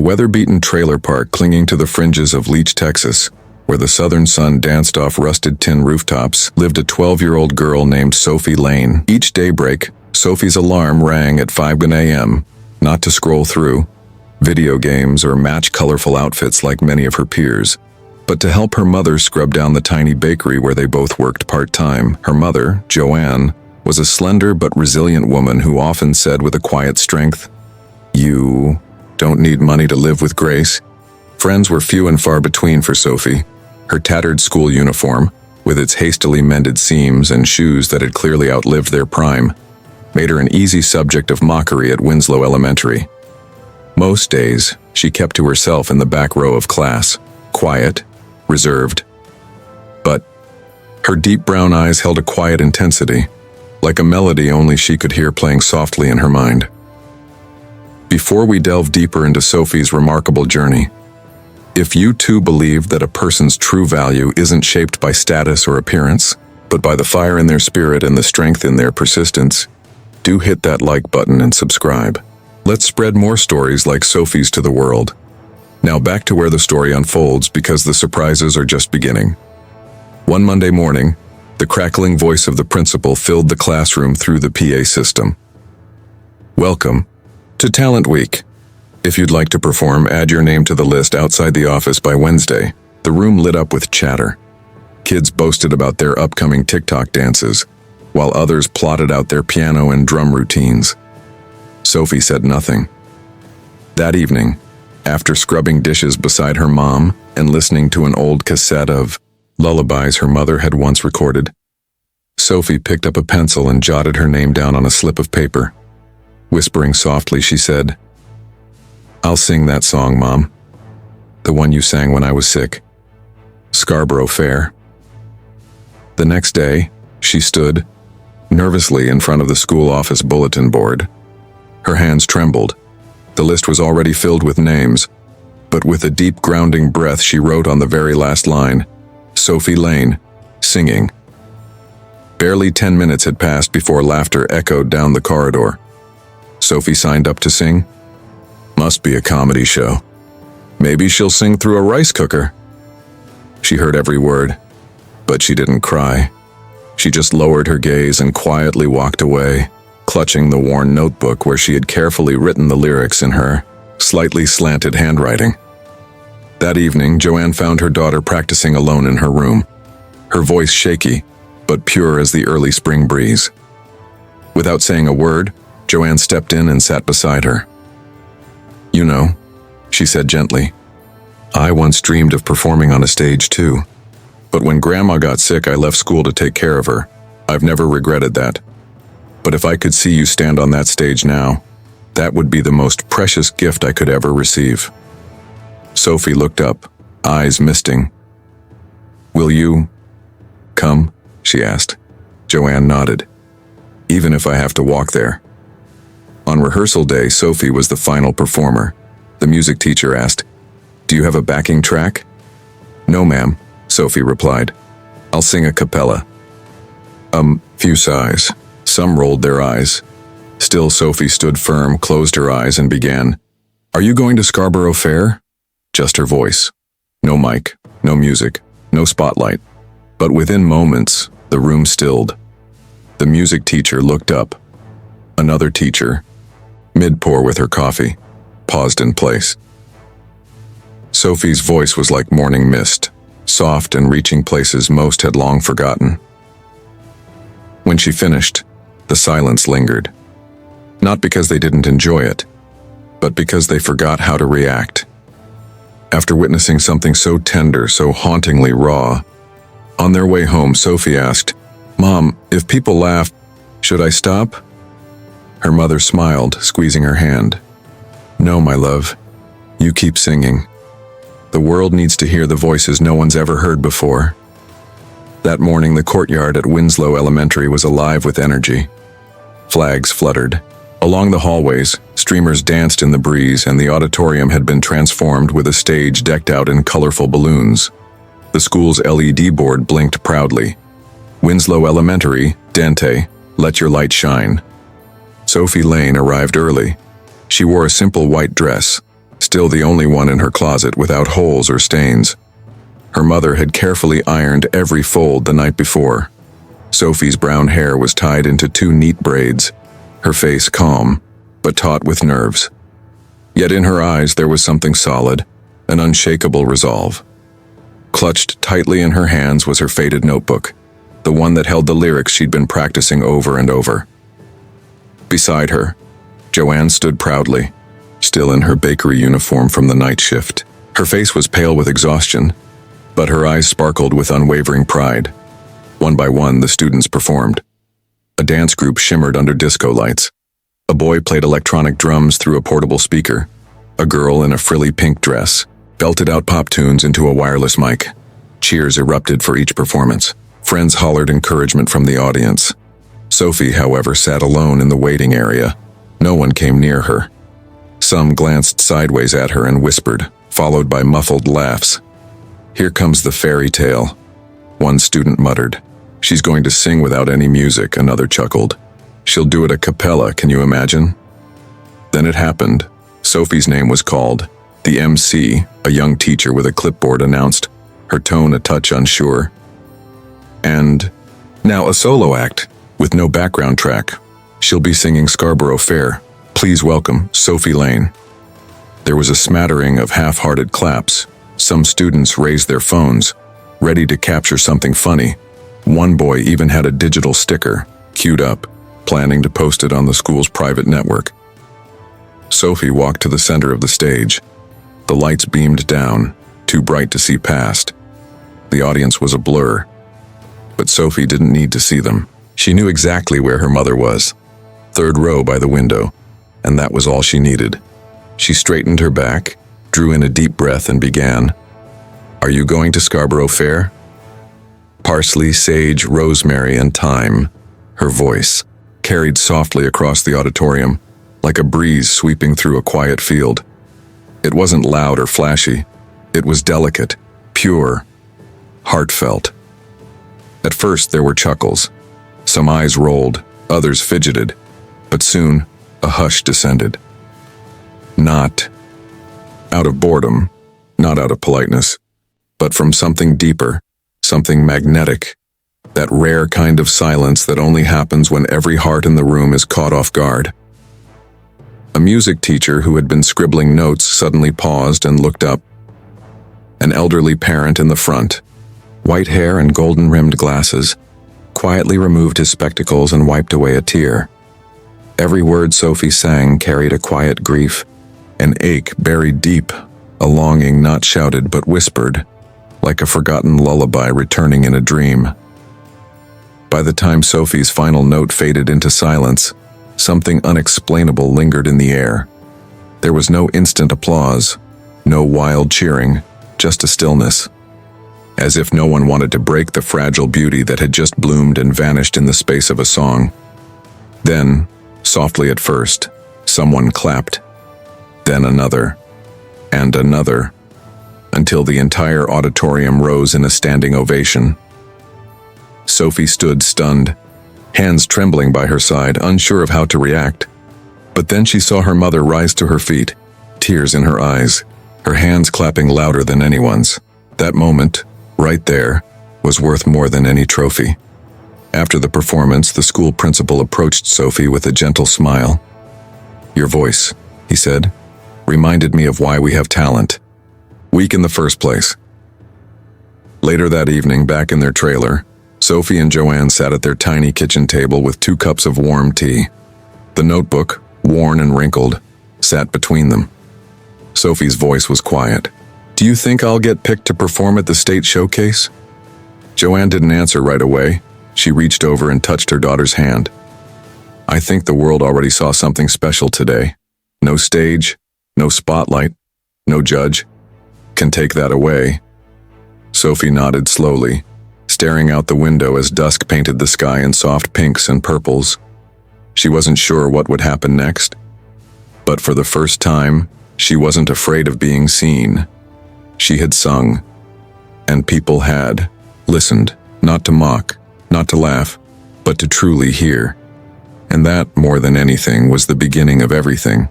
weather-beaten trailer park clinging to the fringes of Leach, Texas, where the southern sun danced off rusted tin rooftops, lived a 12-year-old girl named Sophie Lane. Each daybreak, Sophie's alarm rang at 5 a.m., not to scroll through video games or match colorful outfits like many of her peers, but to help her mother scrub down the tiny bakery where they both worked part-time. Her mother, Joanne, was a slender but resilient woman who often said with a quiet strength, "You don't need money to live with grace." Friends were few and far between for Sophie. Her tattered school uniform, with its hastily mended seams and shoes that had clearly outlived their prime, made her an easy subject of mockery at Winslow Elementary. Most days, she kept to herself in the back row of class, quiet, reserved. But her deep brown eyes held a quiet intensity, like a melody only she could hear playing softly in her mind. Before we delve deeper into Sophie's remarkable journey, if you too believe that a person's true value isn't shaped by status or appearance, but by the fire in their spirit and the strength in their persistence, do hit that like button and subscribe. Let's spread more stories like Sophie's to the world. Now back to where the story unfolds, because the surprises are just beginning. One Monday morning, the crackling voice of the principal filled the classroom through the PA system. "Welcome to Talent Week. If you'd like to perform, add your name to the list outside the office by Wednesday." The room lit up with chatter. Kids boasted about their upcoming TikTok dances, while others plotted out their piano and drum routines. Sophie said nothing. That evening, after scrubbing dishes beside her mom and listening to an old cassette of lullabies her mother had once recorded, Sophie picked up a pencil and jotted her name down on a slip of paper. Whispering softly, she said, "I'll sing that song, Mom. The one you sang when I was sick. Scarborough Fair." The next day, she stood, nervously in front of the school office bulletin board. Her hands trembled. The list was already filled with names, but with a deep grounding breath she wrote on the very last line, "Sophie Lane, singing." Barely 10 minutes had passed before laughter echoed down the corridor. Sophie signed up to sing? Must be a comedy show. Maybe she'll sing through a rice cooker. She heard every word, but she didn't cry. She just lowered her gaze and quietly walked away, clutching the worn notebook where she had carefully written the lyrics in her slightly slanted handwriting. That evening, Joanne found her daughter practicing alone in her room, her voice shaky, but pure as the early spring breeze. Without saying a word, Joanne stepped in and sat beside her. "You know," she said gently, "I once dreamed of performing on a stage too. But when Grandma got sick, I left school to take care of her. I've never regretted that. But if I could see you stand on that stage now, that would be the most precious gift I could ever receive." Sophie looked up, eyes misting. "Will you come?" she asked. Joanne nodded. "Even if I have to walk there." On rehearsal day, Sophie was the final performer. The music teacher asked, "Do you have a backing track?" "No, ma'am," Sophie replied. "I'll sing a cappella." Few sighs. Some rolled their eyes. Still, Sophie stood firm, closed her eyes, and began, "Are you going to Scarborough Fair?" Just her voice. No mic, no music, no spotlight. But within moments, the room stilled. The music teacher looked up. Another teacher, mid-pour with her coffee, paused in place. Sophie's voice was like morning mist, soft and reaching places most had long forgotten. When she finished, the silence lingered. Not because they didn't enjoy it, but because they forgot how to react. After witnessing something so tender, so hauntingly raw, on their way home, Sophie asked, "Mom, if people laugh, should I stop?" Her mother smiled, squeezing her hand. "No, my love. You keep singing. The world needs to hear the voices no one's ever heard before." That morning, the courtyard at Winslow Elementary was alive with energy. Flags fluttered. Along the hallways, streamers danced in the breeze, and the auditorium had been transformed with a stage decked out in colorful balloons. The school's LED board blinked proudly. "Winslow Elementary, Dante, let your light shine." Sophie Lane arrived early. She wore a simple white dress, still the only one in her closet without holes or stains. Her mother had carefully ironed every fold the night before. Sophie's brown hair was tied into 2 neat braids, her face calm, but taut with nerves. Yet in her eyes there was something solid, an unshakable resolve. Clutched tightly in her hands was her faded notebook, the one that held the lyrics she'd been practicing over and over. Beside her, Joanne stood proudly, still in her bakery uniform from the night shift. Her face was pale with exhaustion, but her eyes sparkled with unwavering pride. One by one, the students performed. A dance group shimmered under disco lights. A boy played electronic drums through a portable speaker. A girl in a frilly pink dress belted out pop tunes into a wireless mic. Cheers erupted for each performance. Friends hollered encouragement from the audience. Sophie, however, sat alone in the waiting area. No one came near her. Some glanced sideways at her and whispered, followed by muffled laughs. "Here comes the fairy tale," one student muttered. "She's going to sing without any music," another chuckled. "She'll do it a cappella, can you imagine?" Then it happened. Sophie's name was called. The MC, a young teacher with a clipboard, announced, her tone a touch unsure. "And now a solo act, with no background track. She'll be singing Scarborough Fair. Please welcome Sophie Lane." There was a smattering of half-hearted claps. Some students raised their phones, ready to capture something funny. One boy even had a digital sticker, queued up, planning to post it on the school's private network. Sophie walked to the center of the stage. The lights beamed down, too bright to see past. The audience was a blur, but Sophie didn't need to see them. She knew exactly where her mother was, 3rd row by the window, and that was all she needed. She straightened her back, drew in a deep breath, and began. "Are you going to Scarborough Fair?" Parsley, sage, rosemary, and thyme. Her voice carried softly across the auditorium, like a breeze sweeping through a quiet field. It wasn't loud or flashy. It was delicate, pure, heartfelt. At first there were chuckles. Some eyes rolled, others fidgeted, but soon a hush descended. Not out of boredom, not out of politeness, but from something deeper, something magnetic, that rare kind of silence that only happens when every heart in the room is caught off guard. A music teacher who had been scribbling notes suddenly paused and looked up. An elderly parent in the front, white hair and golden-rimmed glasses, quietly removed his spectacles and wiped away a tear. Every word Sophie sang carried a quiet grief, an ache buried deep, a longing not shouted but whispered, like a forgotten lullaby returning in a dream. By the time Sophie's final note faded into silence, something unexplainable lingered in the air. There was no instant applause, no wild cheering, just a stillness, as if no one wanted to break the fragile beauty that had just bloomed and vanished in the space of a song. Then, softly at first, someone clapped, then another, and another, until the entire auditorium rose in a standing ovation. Sophie stood stunned, hands trembling by her side, unsure of how to react. But then she saw her mother rise to her feet, tears in her eyes, her hands clapping louder than anyone's. That moment, right there, was worth more than any trophy. After the performance, the school principal approached Sophie with a gentle smile. "Your voice," he said, "reminded me of why we have talent. Weak in the first place." Later that evening, back in their trailer, Sophie and Joanne sat at their tiny kitchen table with 2 cups of warm tea. The notebook, worn and wrinkled, sat between them. Sophie's voice was quiet. "Do you think I'll get picked to perform at the state showcase?" Joanne didn't answer right away. She reached over and touched her daughter's hand. "I think the world already saw something special today. No stage, no spotlight, no judge can take that away." Sophie nodded slowly, staring out the window as dusk painted the sky in soft pinks and purples. She wasn't sure what would happen next, but for the first time, she wasn't afraid of being seen. She had sung, and people had listened, not to mock, not to laugh, but to truly hear. And that, more than anything, was the beginning of everything.